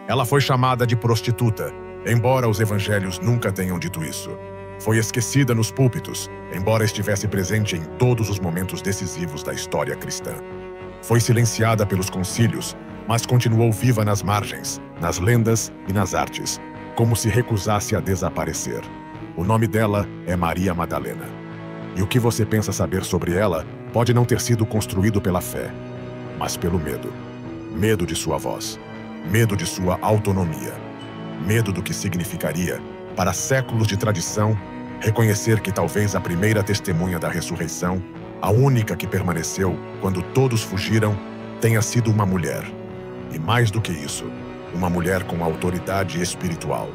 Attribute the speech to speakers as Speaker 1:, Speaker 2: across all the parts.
Speaker 1: Ela foi chamada de prostituta, embora os evangelhos nunca tenham dito isso. Foi esquecida nos púlpitos, embora estivesse presente em todos os momentos decisivos da história cristã. Foi silenciada pelos concílios, mas continuou viva nas margens, nas lendas e nas artes, como se recusasse a desaparecer. O nome dela é Maria Madalena. E o que você pensa saber sobre ela pode não ter sido construído pela fé, mas pelo medo. Medo de sua voz, medo de sua autonomia, medo do que significaria, para séculos de tradição, reconhecer que talvez a primeira testemunha da ressurreição, a única que permaneceu quando todos fugiram, tenha sido uma mulher. E mais do que isso, uma mulher com autoridade espiritual.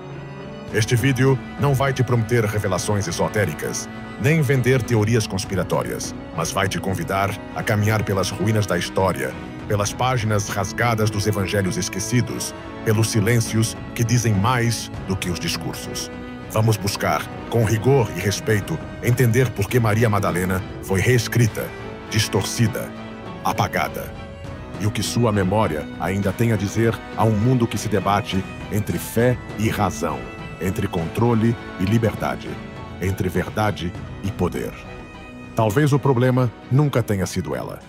Speaker 1: Este vídeo não vai te prometer revelações esotéricas, nem vender teorias conspiratórias, mas vai te convidar a caminhar pelas ruínas da história, pelas páginas rasgadas dos evangelhos esquecidos, pelos silêncios que dizem mais do que os discursos. Vamos buscar, com rigor e respeito, entender por que Maria Madalena foi reescrita, distorcida, apagada. E o que sua memória ainda tem a dizer a um mundo que se debate entre fé e razão, entre controle e liberdade, entre verdade e poder. Talvez o problema nunca tenha sido ela,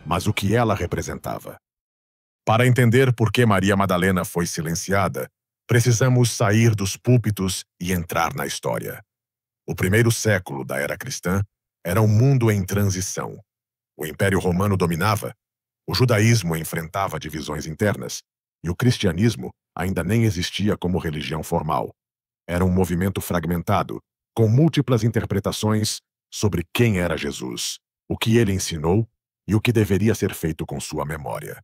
Speaker 1: mas o que ela representava. Para entender por que Maria Madalena foi silenciada, precisamos sair dos púlpitos e entrar na história. O primeiro século da era cristã era um mundo em transição. O Império Romano dominava, o judaísmo enfrentava divisões internas e o cristianismo ainda nem existia como religião formal. Era um movimento fragmentado, com múltiplas interpretações sobre quem era Jesus, o que ele ensinou e o que deveria ser feito com sua memória.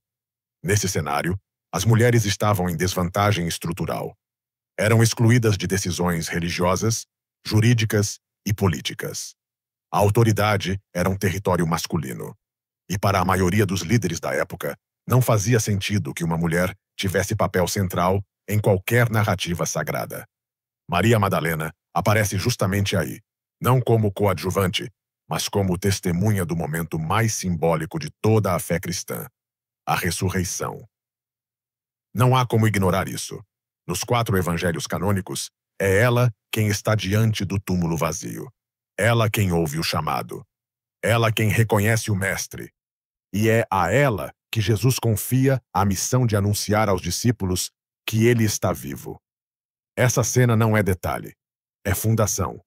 Speaker 1: Nesse cenário, as mulheres estavam em desvantagem estrutural. Eram excluídas de decisões religiosas, jurídicas e políticas. A autoridade era um território masculino. E para a maioria dos líderes da época, não fazia sentido que uma mulher tivesse papel central em qualquer narrativa sagrada. Maria Madalena aparece justamente aí, não como coadjuvante, mas como testemunha do momento mais simbólico de toda a fé cristã, a ressurreição. Não há como ignorar isso. Nos 4 evangelhos canônicos, é ela quem está diante do túmulo vazio. Ela quem ouve o chamado. Ela quem reconhece o Mestre. E é a ela que Jesus confia a missão de anunciar aos discípulos que ele está vivo. Essa cena não é detalhe, é fundação.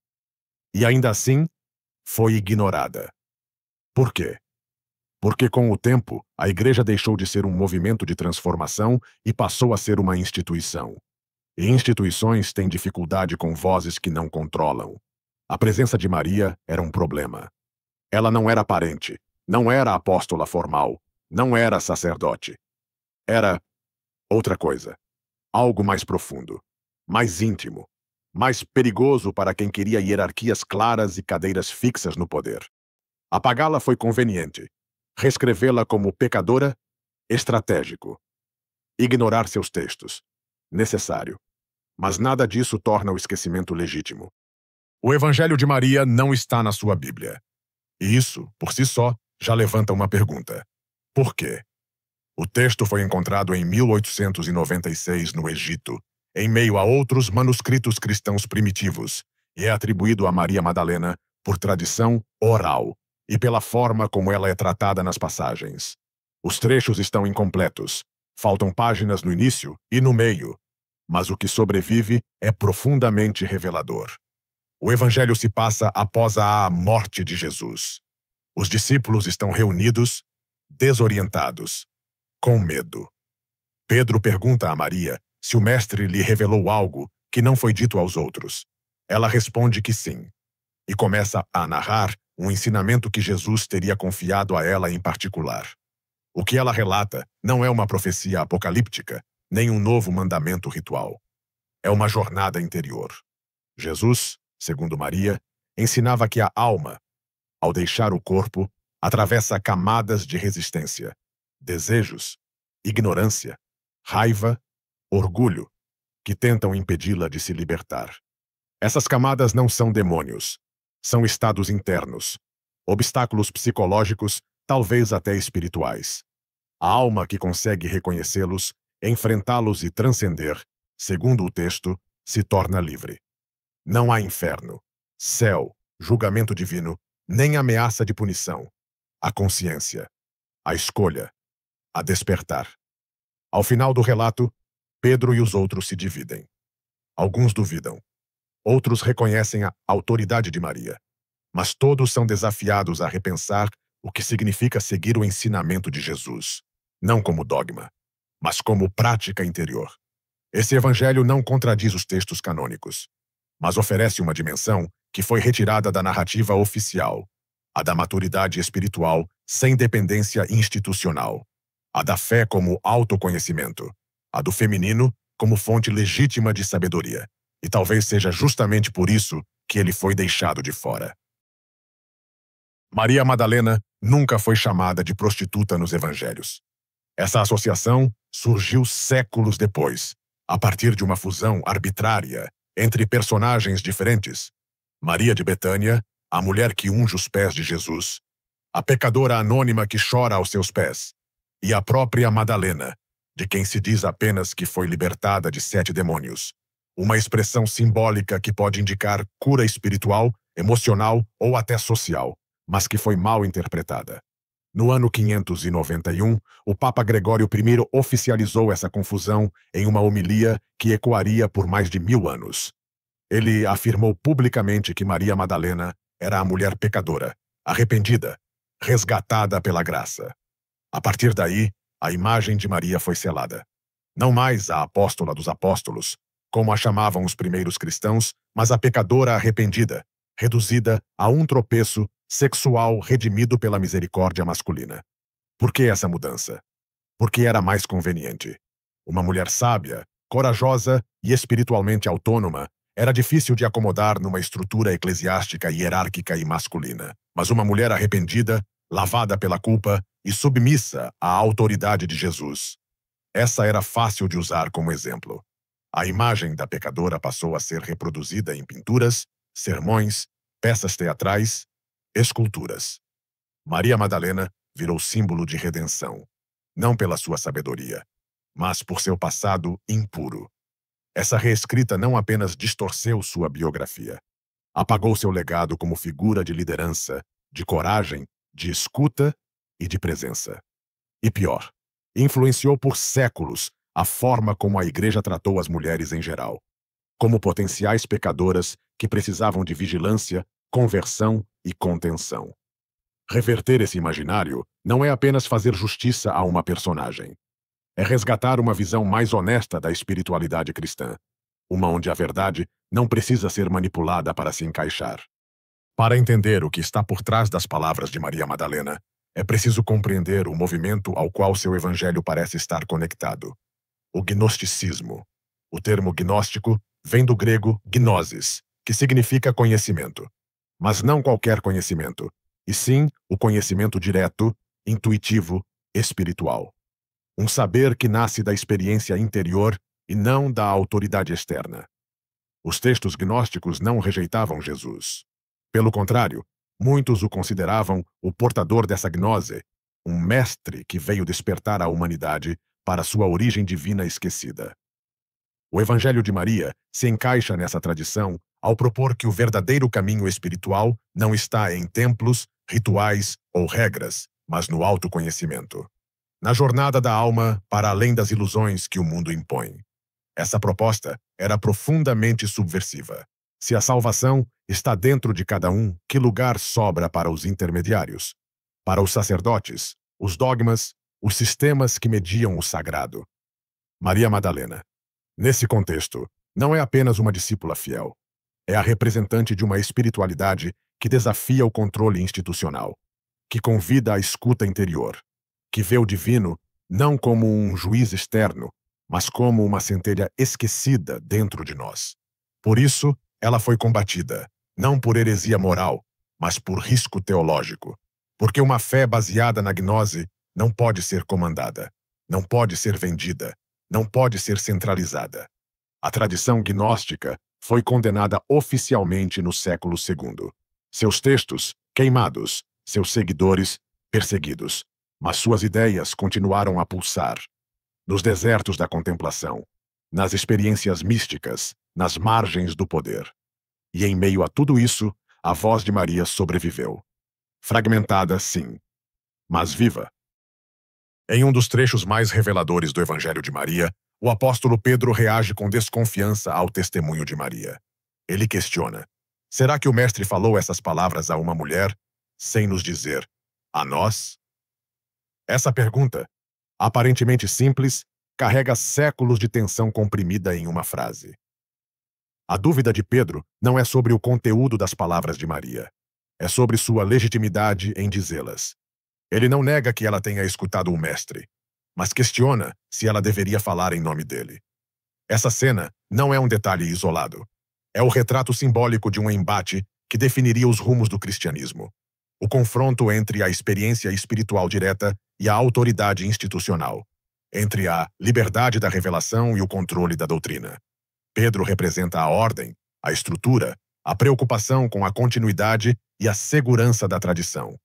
Speaker 1: E ainda assim, foi ignorada. Por quê? Porque com o tempo, a igreja deixou de ser um movimento de transformação e passou a ser uma instituição. E instituições têm dificuldade com vozes que não controlam. A presença de Maria era um problema. Ela não era parente, não era apóstola formal, não era sacerdote. Era outra coisa, algo mais profundo, mais íntimo, mais perigoso para quem queria hierarquias claras e cadeiras fixas no poder. Apagá-la foi conveniente. Reescrevê-la como pecadora, estratégico. Ignorar seus textos, necessário. Mas nada disso torna o esquecimento legítimo. O Evangelho de Maria não está na sua Bíblia. E isso, por si só, já levanta uma pergunta. Por quê? O texto foi encontrado em 1896 no Egito, em meio a outros manuscritos cristãos primitivos, e é atribuído a Maria Madalena por tradição oral e pela forma como ela é tratada nas passagens. Os trechos estão incompletos, faltam páginas no início e no meio, mas o que sobrevive é profundamente revelador. O Evangelho se passa após a morte de Jesus. Os discípulos estão reunidos, desorientados, com medo. Pedro pergunta a Maria se o Mestre lhe revelou algo que não foi dito aos outros. Ela responde que sim, e começa a narrar um ensinamento que Jesus teria confiado a ela em particular. O que ela relata não é uma profecia apocalíptica, nem um novo mandamento ritual. É uma jornada interior. Jesus, segundo Maria, ensinava que a alma, ao deixar o corpo, atravessa camadas de resistência, desejos, ignorância, raiva, orgulho, que tentam impedi-la de se libertar. Essas camadas não são demônios, são estados internos, obstáculos psicológicos, talvez até espirituais. A alma que consegue reconhecê-los enfrentá-los e transcender, segundo o texto, se torna livre. Não há inferno, céu, julgamento divino, nem ameaça de punição. A consciência, a escolha, a despertar. Ao final do relato, Pedro e os outros se dividem. Alguns duvidam. Outros reconhecem a autoridade de Maria. Mas todos são desafiados a repensar o que significa seguir o ensinamento de Jesus, não como dogma, mas como prática interior. Esse evangelho não contradiz os textos canônicos, mas oferece uma dimensão que foi retirada da narrativa oficial, a da maturidade espiritual sem dependência institucional, a da fé como autoconhecimento, a do feminino como fonte legítima de sabedoria. E talvez seja justamente por isso que ele foi deixado de fora. Maria Madalena nunca foi chamada de prostituta nos evangelhos. Essa associação surgiu séculos depois, a partir de uma fusão arbitrária entre personagens diferentes. Maria de Betânia, a mulher que unge os pés de Jesus, a pecadora anônima que chora aos seus pés, e a própria Madalena, de quem se diz apenas que foi libertada de 7 demônios. Uma expressão simbólica que pode indicar cura espiritual, emocional ou até social, mas que foi mal interpretada. No ano 591, o Papa Gregório I oficializou essa confusão em uma homilia que ecoaria por mais de 1000 anos. Ele afirmou publicamente que Maria Madalena era a mulher pecadora, arrependida, resgatada pela graça. A partir daí, a imagem de Maria foi selada. Não mais a apóstola dos apóstolos, como a chamavam os primeiros cristãos, mas a pecadora arrependida, reduzida a um tropeço sexual redimido pela misericórdia masculina. Por que essa mudança? Porque era mais conveniente. Uma mulher sábia, corajosa e espiritualmente autônoma era difícil de acomodar numa estrutura eclesiástica hierárquica e masculina. Mas uma mulher arrependida, lavada pela culpa e submissa à autoridade de Jesus. Essa era fácil de usar como exemplo. A imagem da pecadora passou a ser reproduzida em pinturas, sermões, peças teatrais, esculturas. Maria Madalena virou símbolo de redenção, não pela sua sabedoria, mas por seu passado impuro. Essa reescrita não apenas distorceu sua biografia, apagou seu legado como figura de liderança, de coragem, de escuta e de presença. E pior, influenciou por séculos a forma como a Igreja tratou as mulheres em geral, como potenciais pecadoras que precisavam de vigilância, conversão e contenção. Reverter esse imaginário não é apenas fazer justiça a uma personagem. É resgatar uma visão mais honesta da espiritualidade cristã, uma onde a verdade não precisa ser manipulada para se encaixar. Para entender o que está por trás das palavras de Maria Madalena, é preciso compreender o movimento ao qual seu evangelho parece estar conectado. O gnosticismo. O termo gnóstico vem do grego gnosis, que significa conhecimento. Mas não qualquer conhecimento, e sim o conhecimento direto, intuitivo, espiritual. Um saber que nasce da experiência interior e não da autoridade externa. Os textos gnósticos não rejeitavam Jesus. Pelo contrário, muitos o consideravam o portador dessa gnose, um mestre que veio despertar a humanidade para sua origem divina esquecida. O Evangelho de Maria se encaixa nessa tradição ao propor que o verdadeiro caminho espiritual não está em templos, rituais ou regras, mas no autoconhecimento. Na jornada da alma para além das ilusões que o mundo impõe. Essa proposta era profundamente subversiva. Se a salvação está dentro de cada um, que lugar sobra para os intermediários? Para os sacerdotes, os dogmas, os sistemas que mediam o sagrado. Maria Madalena, nesse contexto, não é apenas uma discípula fiel. É a representante de uma espiritualidade que desafia o controle institucional, que convida à escuta interior, que vê o divino não como um juiz externo, mas como uma centelha esquecida dentro de nós. Por isso, ela foi combatida, não por heresia moral, mas por risco teológico, porque uma fé baseada na gnose não pode ser comandada, não pode ser vendida, não pode ser centralizada. A tradição gnóstica foi condenada oficialmente no século II. Seus textos, queimados, seus seguidores, perseguidos. Mas suas ideias continuaram a pulsar. nos desertos da contemplação, nas experiências místicas, nas margens do poder. E em meio a tudo isso, a voz de Maria sobreviveu. Fragmentada, sim, mas viva. Em um dos trechos mais reveladores do Evangelho de Maria, o apóstolo Pedro reage com desconfiança ao testemunho de Maria. Ele questiona: será que o mestre falou essas palavras a uma mulher, sem nos dizer a nós? Essa pergunta, aparentemente simples, carrega séculos de tensão comprimida em uma frase. A dúvida de Pedro não é sobre o conteúdo das palavras de Maria. É sobre sua legitimidade em dizê-las. Ele não nega que ela tenha escutado o mestre, mas questiona se ela deveria falar em nome dele. Essa cena não é um detalhe isolado. É o retrato simbólico de um embate que definiria os rumos do cristianismo. O confronto entre a experiência espiritual direta e a autoridade institucional, entre a liberdade da revelação e o controle da doutrina. Pedro representa a ordem, a estrutura, a preocupação com a continuidade e a segurança da tradição.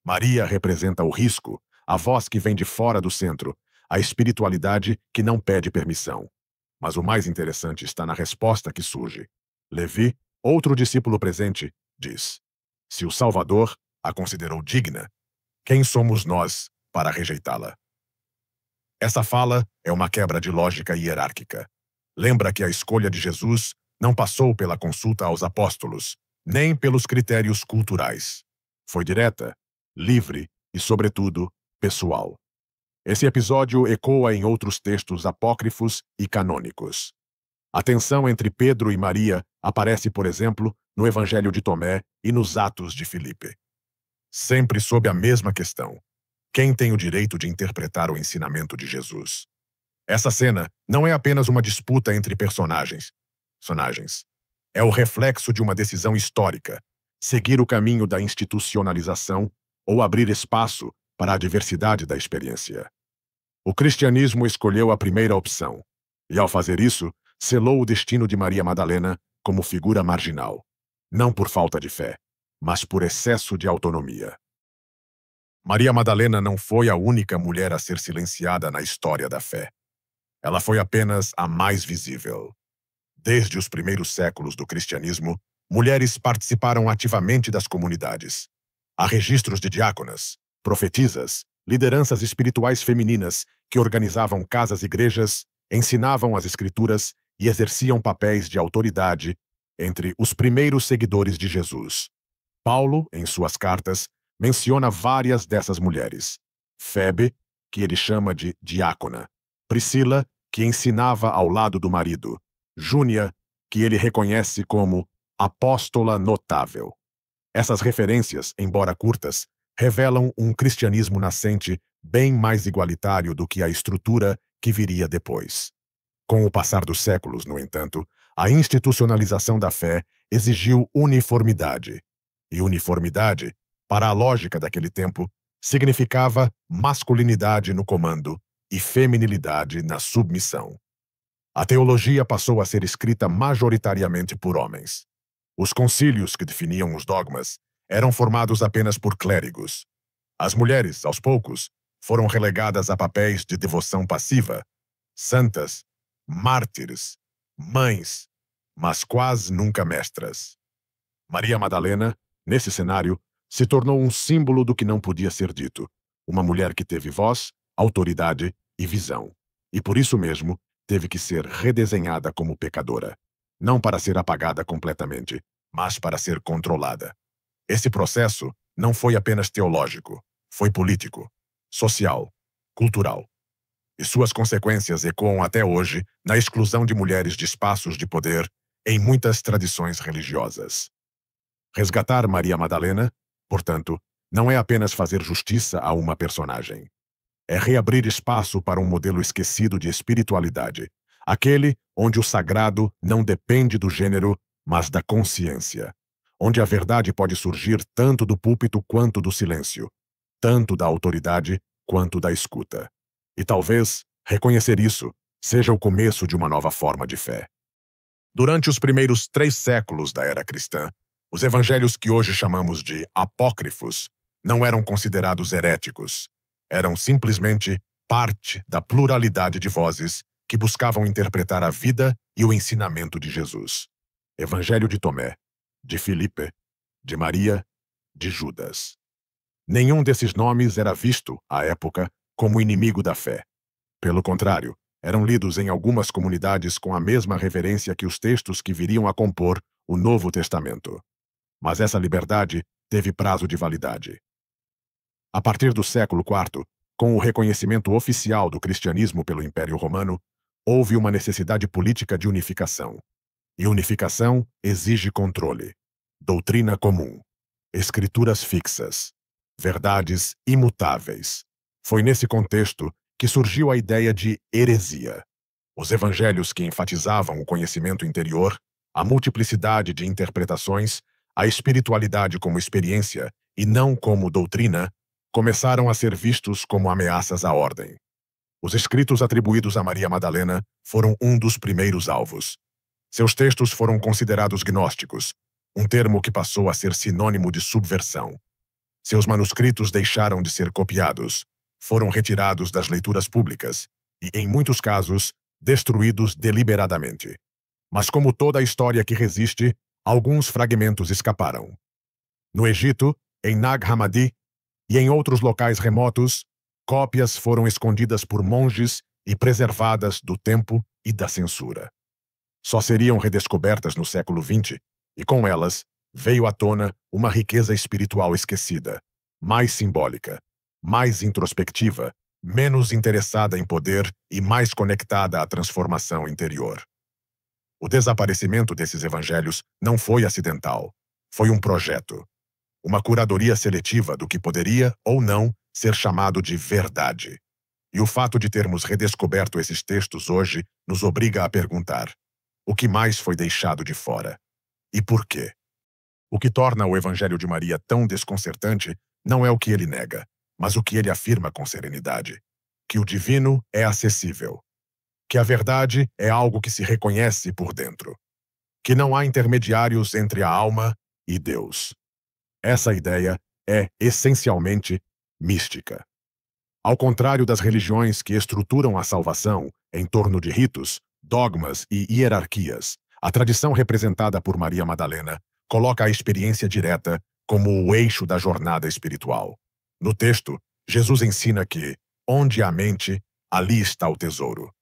Speaker 1: Maria representa o risco, a voz que vem de fora do centro, a espiritualidade que não pede permissão. Mas o mais interessante está na resposta que surge. Levi, outro discípulo presente, diz: se o Salvador a considerou digna, quem somos nós para rejeitá-la? Essa fala é uma quebra de lógica hierárquica. Lembra que a escolha de Jesus não passou pela consulta aos apóstolos, nem pelos critérios culturais. Foi direta, livre e, sobretudo, pessoal. Esse episódio ecoa em outros textos apócrifos e canônicos. A tensão entre Pedro e Maria aparece, por exemplo, no Evangelho de Tomé e nos Atos de Filipe. Sempre sob a mesma questão: quem tem o direito de interpretar o ensinamento de Jesus? Essa cena não é apenas uma disputa entre personagens. É o reflexo de uma decisão histórica: seguir o caminho da institucionalização ou abrir espaço para a diversidade da experiência. O cristianismo escolheu a primeira opção, e ao fazer isso, selou o destino de Maria Madalena como figura marginal, não por falta de fé, mas por excesso de autonomia. Maria Madalena não foi a única mulher a ser silenciada na história da fé. Ela foi apenas a mais visível. Desde os primeiros séculos do cristianismo, mulheres participaram ativamente das comunidades. Há registros de diáconas, profetisas, lideranças espirituais femininas que organizavam casas-igrejas, ensinavam as escrituras e exerciam papéis de autoridade entre os primeiros seguidores de Jesus. Paulo, em suas cartas, menciona várias dessas mulheres. Febe, que ele chama de diácona. Priscila, que ensinava ao lado do marido. Júnia, que ele reconhece como apóstola notável. Essas referências, embora curtas, revelam um cristianismo nascente bem mais igualitário do que a estrutura que viria depois. Com o passar dos séculos, no entanto, a institucionalização da fé exigiu uniformidade. E uniformidade, para a lógica daquele tempo, significava masculinidade no comando e feminilidade na submissão. A teologia passou a ser escrita majoritariamente por homens. Os concílios que definiam os dogmas eram formados apenas por clérigos. As mulheres, aos poucos, foram relegadas a papéis de devoção passiva, santas, mártires, mães, mas quase nunca mestras. Maria Madalena, nesse cenário, se tornou um símbolo do que não podia ser dito, uma mulher que teve voz, autoridade e visão, e por isso mesmo teve que ser redesenhada como pecadora, não para ser apagada completamente, mas para ser controlada. Esse processo não foi apenas teológico, foi político, social, cultural. E suas consequências ecoam até hoje na exclusão de mulheres de espaços de poder em muitas tradições religiosas. Resgatar Maria Madalena, portanto, não é apenas fazer justiça a uma personagem. É reabrir espaço para um modelo esquecido de espiritualidade, aquele onde o sagrado não depende do gênero, mas da consciência, onde a verdade pode surgir tanto do púlpito quanto do silêncio, tanto da autoridade quanto da escuta. E talvez reconhecer isso seja o começo de uma nova forma de fé. Durante os primeiros 3 séculos da era cristã, os evangelhos que hoje chamamos de apócrifos não eram considerados heréticos. Eram simplesmente parte da pluralidade de vozes que buscavam interpretar a vida e o ensinamento de Jesus. Evangelho de Tomé, de Filipe, de Maria, de Judas. Nenhum desses nomes era visto, à época, como inimigo da fé. Pelo contrário, eram lidos em algumas comunidades com a mesma reverência que os textos que viriam a compor o Novo Testamento. Mas essa liberdade teve prazo de validade. A partir do século IV, com o reconhecimento oficial do cristianismo pelo Império Romano, houve uma necessidade política de unificação. E unificação exige controle, doutrina comum, escrituras fixas, verdades imutáveis. Foi nesse contexto que surgiu a ideia de heresia. Os evangelhos que enfatizavam o conhecimento interior, a multiplicidade de interpretações, a espiritualidade como experiência e não como doutrina, começaram a ser vistos como ameaças à ordem. Os escritos atribuídos a Maria Madalena foram um dos primeiros alvos. Seus textos foram considerados gnósticos, um termo que passou a ser sinônimo de subversão. Seus manuscritos deixaram de ser copiados, foram retirados das leituras públicas e, em muitos casos, destruídos deliberadamente. Mas como toda a história que resiste, alguns fragmentos escaparam. No Egito, em Nag Hammadi e em outros locais remotos, cópias foram escondidas por monges e preservadas do tempo e da censura. Só seriam redescobertas no século XX, e com elas veio à tona uma riqueza espiritual esquecida, mais simbólica, mais introspectiva, menos interessada em poder e mais conectada à transformação interior. O desaparecimento desses evangelhos não foi acidental, foi um projeto, uma curadoria seletiva do que poderia ou não ser chamado de verdade. E o fato de termos redescoberto esses textos hoje nos obriga a perguntar: o que mais foi deixado de fora? E por quê? O que torna o Evangelho de Maria tão desconcertante não é o que ele nega, mas o que ele afirma com serenidade: que o divino é acessível, que a verdade é algo que se reconhece por dentro, que não há intermediários entre a alma e Deus. Essa ideia é, essencialmente, mística. Ao contrário das religiões que estruturam a salvação em torno de ritos, dogmas e hierarquias, a tradição representada por Maria Madalena coloca a experiência direta como o eixo da jornada espiritual. No texto, Jesus ensina que, onde há mente, ali está o tesouro.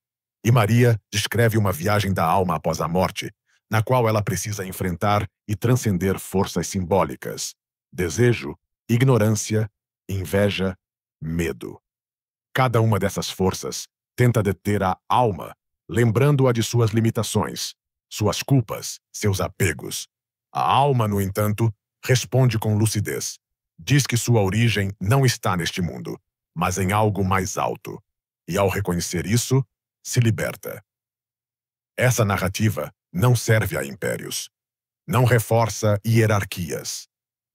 Speaker 1: E Maria descreve uma viagem da alma após a morte, na qual ela precisa enfrentar e transcender forças simbólicas: desejo, ignorância, inveja, medo. Cada uma dessas forças tenta deter a alma, lembrando-a de suas limitações, suas culpas, seus apegos. A alma, no entanto, responde com lucidez. Diz que sua origem não está neste mundo, mas em algo mais alto. E ao reconhecer isso, se liberta. Essa narrativa não serve a impérios. Não reforça hierarquias.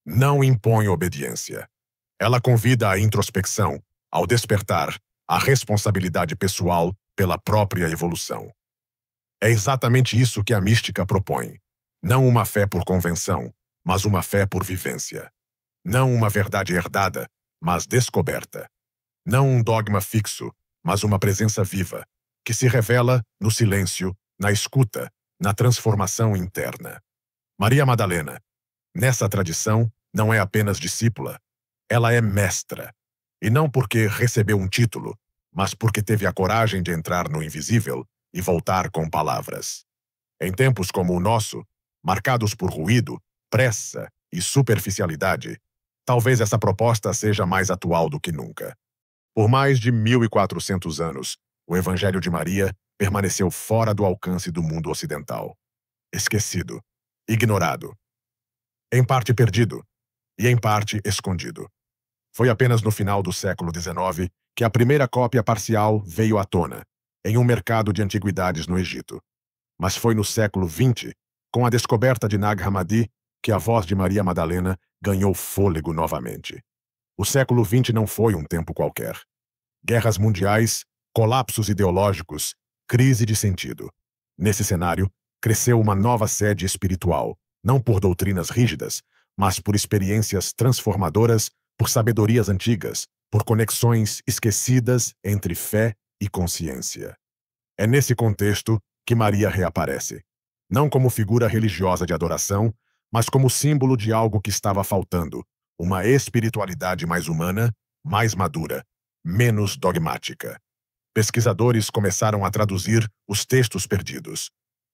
Speaker 1: Não impõe obediência. Ela convida à introspecção, ao despertar, à responsabilidade pessoal pela própria evolução. É exatamente isso que a mística propõe. Não uma fé por convenção, mas uma fé por vivência. Não uma verdade herdada, mas descoberta. Não um dogma fixo, mas uma presença viva, que se revela no silêncio, na escuta, na transformação interna. Maria Madalena, nessa tradição, não é apenas discípula, ela é mestra. E não porque recebeu um título, mas porque teve a coragem de entrar no invisível e voltar com palavras. Em tempos como o nosso, marcados por ruído, pressa e superficialidade, talvez essa proposta seja mais atual do que nunca. Por mais de 1400 anos, o Evangelho de Maria permaneceu fora do alcance do mundo ocidental. Esquecido, ignorado, em parte perdido e em parte escondido. Foi apenas no final do século XIX que a primeira cópia parcial veio à tona, em um mercado de antiguidades no Egito. Mas foi no século XX, com a descoberta de Nag Hammadi, que a voz de Maria Madalena ganhou fôlego novamente. O século XX não foi um tempo qualquer. Guerras mundiais, colapsos ideológicos, crise de sentido. Nesse cenário, cresceu uma nova sede espiritual, não por doutrinas rígidas, mas por experiências transformadoras, por sabedorias antigas, por conexões esquecidas entre fé e consciência. É nesse contexto que Maria reaparece, não como figura religiosa de adoração, mas como símbolo de algo que estava faltando, uma espiritualidade mais humana, mais madura, menos dogmática. Pesquisadores começaram a traduzir os textos perdidos.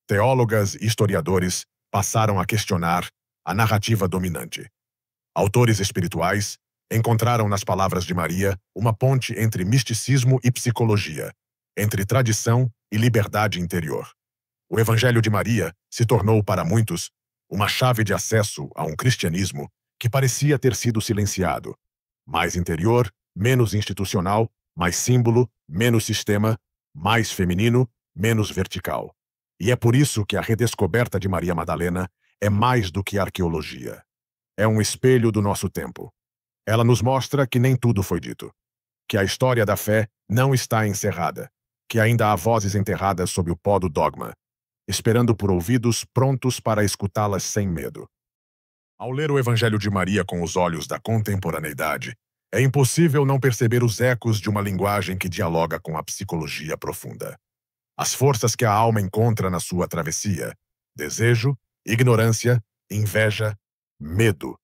Speaker 1: Teólogas e historiadores passaram a questionar a narrativa dominante. Autores espirituais encontraram nas palavras de Maria uma ponte entre misticismo e psicologia, entre tradição e liberdade interior. O Evangelho de Maria se tornou, para muitos, uma chave de acesso a um cristianismo que parecia ter sido silenciado, mais interior, menos institucional, mais símbolo, menos sistema, mais feminino, menos vertical. E é por isso que a redescoberta de Maria Madalena é mais do que arqueologia. É um espelho do nosso tempo. Ela nos mostra que nem tudo foi dito, que a história da fé não está encerrada, que ainda há vozes enterradas sob o pó do dogma, esperando por ouvidos prontos para escutá-las sem medo. Ao ler o Evangelho de Maria com os olhos da contemporaneidade, é impossível não perceber os ecos de uma linguagem que dialoga com a psicologia profunda. As forças que a alma encontra na sua travessia, desejo, ignorância, inveja, medo,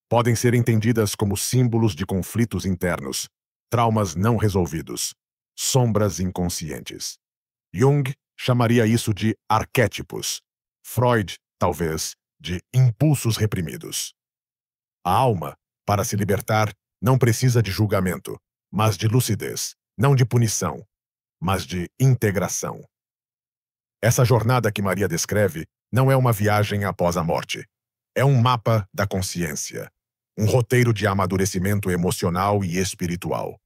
Speaker 1: podem ser entendidas como símbolos de conflitos internos, traumas não resolvidos, sombras inconscientes. Jung chamaria isso de arquétipos. Freud, talvez, de impulsos reprimidos. A alma, para se libertar, não precisa de julgamento, mas de lucidez, não de punição, mas de integração. Essa jornada que Maria descreve não é uma viagem após a morte. É um mapa da consciência, um roteiro de amadurecimento emocional e espiritual.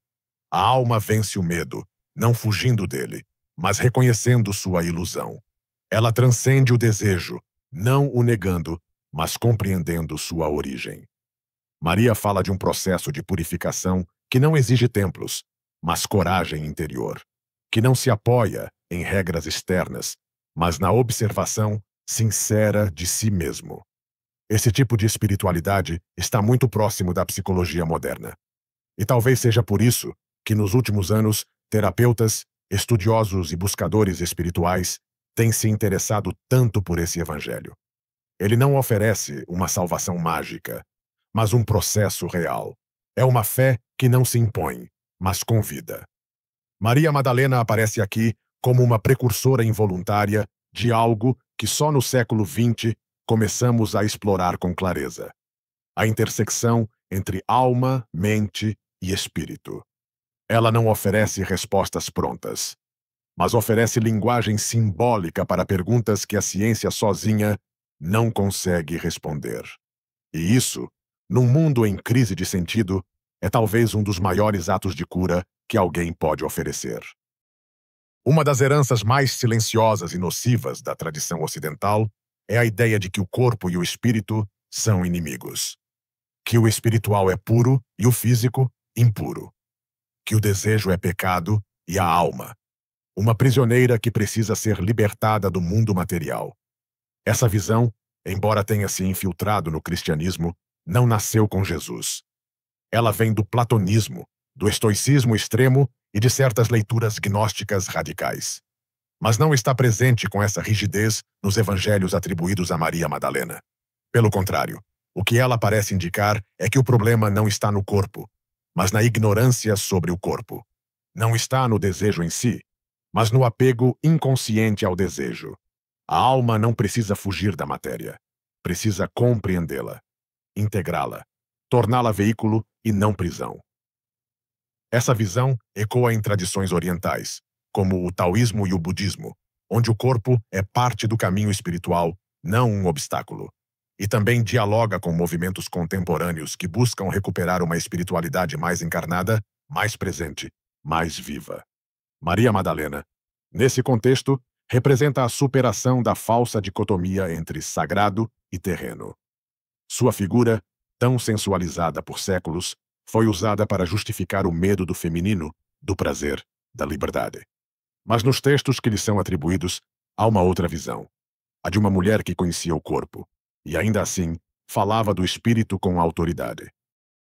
Speaker 1: A alma vence o medo, não fugindo dele, mas reconhecendo sua ilusão. Ela transcende o desejo, não o negando, mas compreendendo sua origem. Maria fala de um processo de purificação que não exige templos, mas coragem interior, que não se apoia em regras externas, mas na observação sincera de si mesmo. Esse tipo de espiritualidade está muito próximo da psicologia moderna. E talvez seja por isso que, nos últimos anos, terapeutas, estudiosos e buscadores espirituais têm se interessado tanto por esse evangelho. Ele não oferece uma salvação mágica, mas um processo real. É uma fé que não se impõe, mas convida. Maria Madalena aparece aqui como uma precursora involuntária de algo que só no século XX começamos a explorar com clareza: a intersecção entre alma, mente e espírito. Ela não oferece respostas prontas, mas oferece linguagem simbólica para perguntas que a ciência sozinha não consegue responder. E isso, num mundo em crise de sentido, é talvez um dos maiores atos de cura que alguém pode oferecer. Uma das heranças mais silenciosas e nocivas da tradição ocidental é a ideia de que o corpo e o espírito são inimigos. Que o espiritual é puro e o físico impuro. Que o desejo é pecado e a alma uma prisioneira que precisa ser libertada do mundo material. Essa visão, embora tenha se infiltrado no cristianismo, não nasceu com Jesus. Ela vem do platonismo, do estoicismo extremo e de certas leituras gnósticas radicais. Mas não está presente com essa rigidez nos evangelhos atribuídos a Maria Madalena. Pelo contrário, o que ela parece indicar é que o problema não está no corpo, mas na ignorância sobre o corpo. Não está no desejo em si, mas no apego inconsciente ao desejo. A alma não precisa fugir da matéria. Precisa compreendê-la, integrá-la, torná-la veículo e não prisão. Essa visão ecoa em tradições orientais, como o taoísmo e o budismo, onde o corpo é parte do caminho espiritual, não um obstáculo. E também dialoga com movimentos contemporâneos que buscam recuperar uma espiritualidade mais encarnada, mais presente, mais viva. Maria Madalena, nesse contexto, representa a superação da falsa dicotomia entre sagrado e terreno. Sua figura, tão sensualizada por séculos, foi usada para justificar o medo do feminino, do prazer, da liberdade. Mas nos textos que lhe são atribuídos, há uma outra visão, a de uma mulher que conhecia o corpo, e ainda assim falava do espírito com autoridade.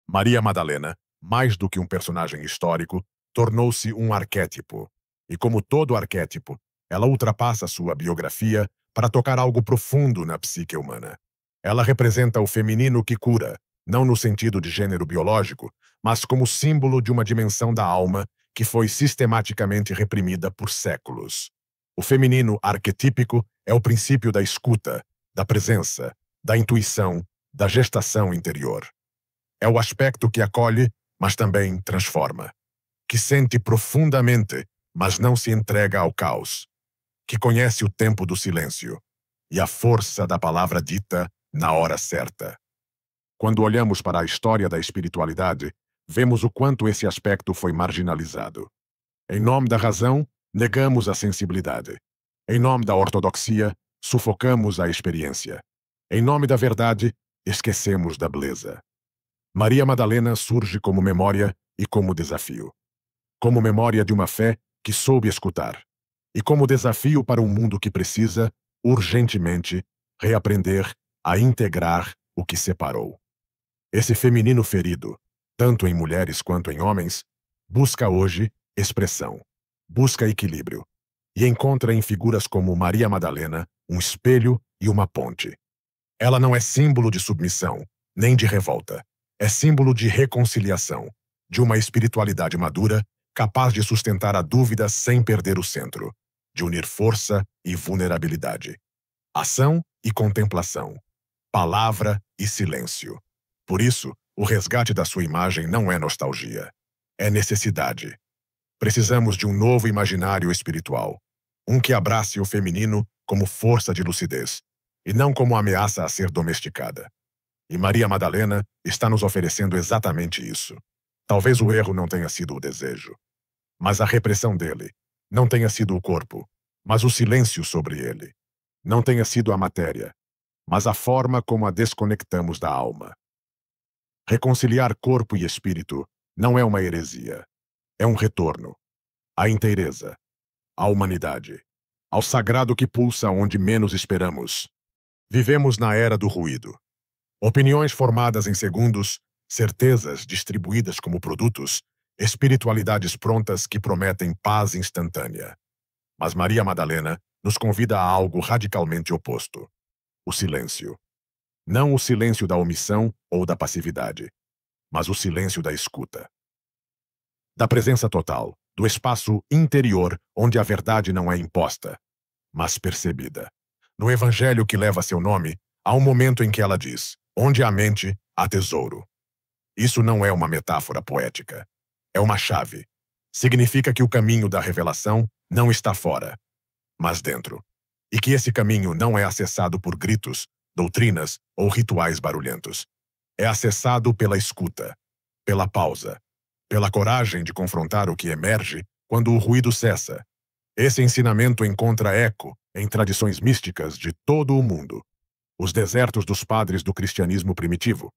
Speaker 1: Maria Madalena Mais do que um personagem histórico, tornou-se um arquétipo. E como todo arquétipo, ela ultrapassa sua biografia para tocar algo profundo na psique humana. Ela representa o feminino que cura, não no sentido de gênero biológico, mas como símbolo de uma dimensão da alma que foi sistematicamente reprimida por séculos. O feminino arquetípico é o princípio da escuta, da presença, da intuição, da gestação interior. É o aspecto que acolhe, mas também transforma. Que sente profundamente, mas não se entrega ao caos. Que conhece o tempo do silêncio e a força da palavra dita na hora certa. Quando olhamos para a história da espiritualidade, vemos o quanto esse aspecto foi marginalizado. Em nome da razão, negamos a sensibilidade. Em nome da ortodoxia, sufocamos a experiência. Em nome da verdade, esquecemos da beleza. Maria Madalena surge como memória e como desafio. Como memória de uma fé que soube escutar. E como desafio para um mundo que precisa, urgentemente, reaprender a integrar o que separou. Esse feminino ferido, tanto em mulheres quanto em homens, busca hoje expressão, busca equilíbrio, e encontra em figuras como Maria Madalena um espelho e uma ponte. Ela não é símbolo de submissão, nem de revolta. É símbolo de reconciliação, de uma espiritualidade madura capaz de sustentar a dúvida sem perder o centro, de unir força e vulnerabilidade, ação e contemplação, palavra e silêncio. Por isso, o resgate da sua imagem não é nostalgia, é necessidade. Precisamos de um novo imaginário espiritual, um que abrace o feminino como força de lucidez, e não como ameaça a ser domesticada. E Maria Madalena está nos oferecendo exatamente isso. Talvez o erro não tenha sido o desejo, mas a repressão dele. Não tenha sido o corpo, mas o silêncio sobre ele. Não tenha sido a matéria, mas a forma como a desconectamos da alma. Reconciliar corpo e espírito não é uma heresia. É um retorno à inteireza, à humanidade, ao sagrado que pulsa onde menos esperamos. Vivemos na era do ruído. Opiniões formadas em segundos, certezas distribuídas como produtos, espiritualidades prontas que prometem paz instantânea. Mas Maria Madalena nos convida a algo radicalmente oposto: o silêncio. Não o silêncio da omissão ou da passividade, mas o silêncio da escuta. Da presença total, do espaço interior onde a verdade não é imposta, mas percebida. No evangelho que leva seu nome, há um momento em que ela diz: onde há mente, há tesouro. Isso não é uma metáfora poética. É uma chave. Significa que o caminho da revelação não está fora, mas dentro. E que esse caminho não é acessado por gritos, doutrinas ou rituais barulhentos. É acessado pela escuta, pela pausa, pela coragem de confrontar o que emerge quando o ruído cessa. Esse ensinamento encontra eco em tradições místicas de todo o mundo. Os desertos dos padres do cristianismo primitivo,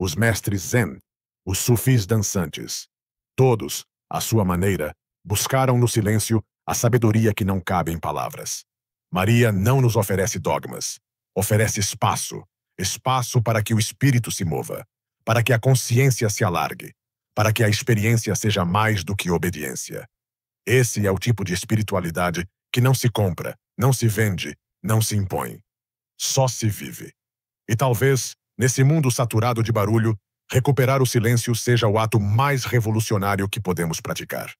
Speaker 1: os mestres zen, os sufis dançantes. Todos, à sua maneira, buscaram no silêncio a sabedoria que não cabe em palavras. Maria não nos oferece dogmas, oferece espaço, espaço para que o espírito se mova, para que a consciência se alargue, para que a experiência seja mais do que obediência. Esse é o tipo de espiritualidade que não se compra, não se vende, não se impõe. Só se vive. E talvez, nesse mundo saturado de barulho, recuperar o silêncio seja o ato mais revolucionário que podemos praticar.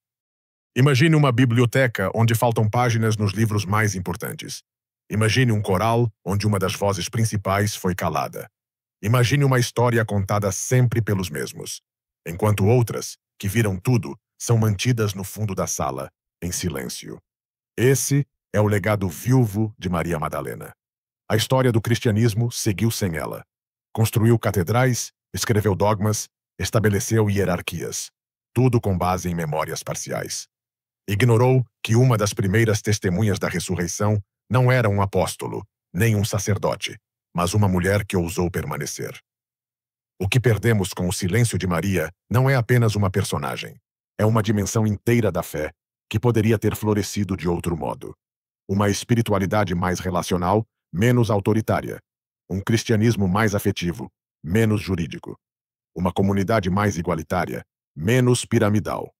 Speaker 1: Imagine uma biblioteca onde faltam páginas nos livros mais importantes. Imagine um coral onde uma das vozes principais foi calada. Imagine uma história contada sempre pelos mesmos, enquanto outras, que viram tudo, são mantidas no fundo da sala, em silêncio. Esse é o legado viúvo de Maria Madalena. A história do cristianismo seguiu sem ela. Construiu catedrais, escreveu dogmas, estabeleceu hierarquias. Tudo com base em memórias parciais. Ignorou que uma das primeiras testemunhas da ressurreição não era um apóstolo, nem um sacerdote, mas uma mulher que ousou permanecer. O que perdemos com o silêncio de Maria não é apenas uma personagem. É uma dimensão inteira da fé que poderia ter florescido de outro modo. Uma espiritualidade mais relacional, menos autoritária. Um cristianismo mais afetivo, menos jurídico. Uma comunidade mais igualitária, menos piramidal.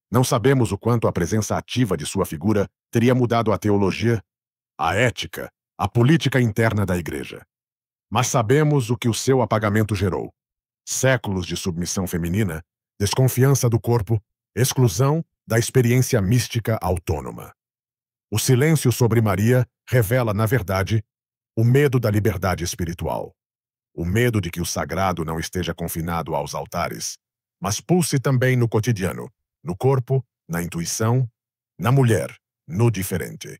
Speaker 1: Não sabemos o quanto a presença ativa de sua figura teria mudado a teologia, a ética, a política interna da Igreja. Mas sabemos o que o seu apagamento gerou: séculos de submissão feminina, desconfiança do corpo, exclusão da experiência mística autônoma. O silêncio sobre Maria revela, na verdade, o medo da liberdade espiritual. O medo de que o sagrado não esteja confinado aos altares, mas pulse também no cotidiano, no corpo, na intuição, na mulher, no diferente.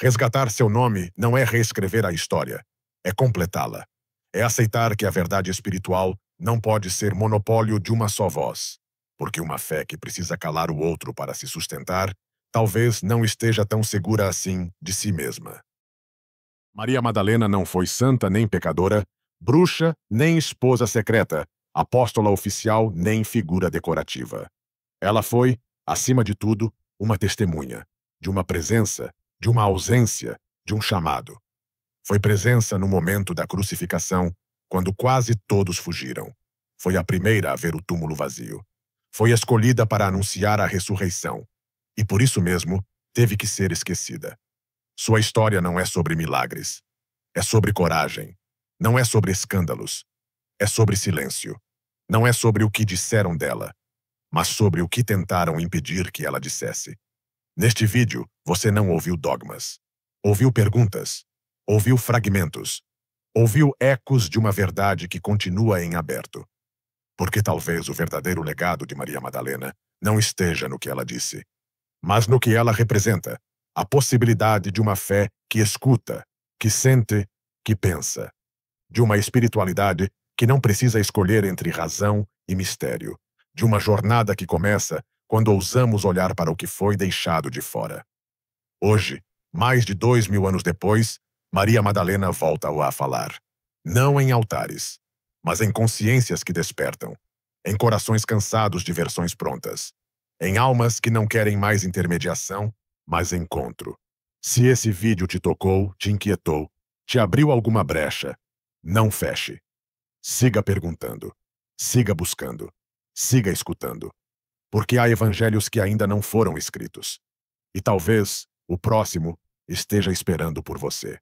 Speaker 1: Resgatar seu nome não é reescrever a história, é completá-la. É aceitar que a verdade espiritual não pode ser monopólio de uma só voz, porque uma fé que precisa calar o outro para se sustentar, talvez não esteja tão segura assim de si mesma. Maria Madalena não foi santa nem pecadora, bruxa nem esposa secreta, apóstola oficial nem figura decorativa. Ela foi, acima de tudo, uma testemunha, de uma presença, de uma ausência, de um chamado. Foi presença no momento da crucificação, quando quase todos fugiram. Foi a primeira a ver o túmulo vazio. Foi escolhida para anunciar a ressurreição. E por isso mesmo, teve que ser esquecida. Sua história não é sobre milagres. É sobre coragem. Não é sobre escândalos. É sobre silêncio. Não é sobre o que disseram dela, mas sobre o que tentaram impedir que ela dissesse. Neste vídeo, você não ouviu dogmas. Ouviu perguntas. Ouviu fragmentos. Ouviu ecos de uma verdade que continua em aberto. Porque talvez o verdadeiro legado de Maria Madalena não esteja no que ela disse, mas no que ela representa, a possibilidade de uma fé que escuta, que sente, que pensa. De uma espiritualidade que não precisa escolher entre razão e mistério. De uma jornada que começa quando ousamos olhar para o que foi deixado de fora. Hoje, mais de 2000 anos depois, Maria Madalena volta a falar. Não em altares, mas em consciências que despertam, em corações cansados de versões prontas, em almas que não querem mais intermediação, mas encontro. Se esse vídeo te tocou, te inquietou, te abriu alguma brecha, não feche. Siga perguntando, siga buscando, siga escutando, porque há evangelhos que ainda não foram escritos. E talvez o próximo esteja esperando por você.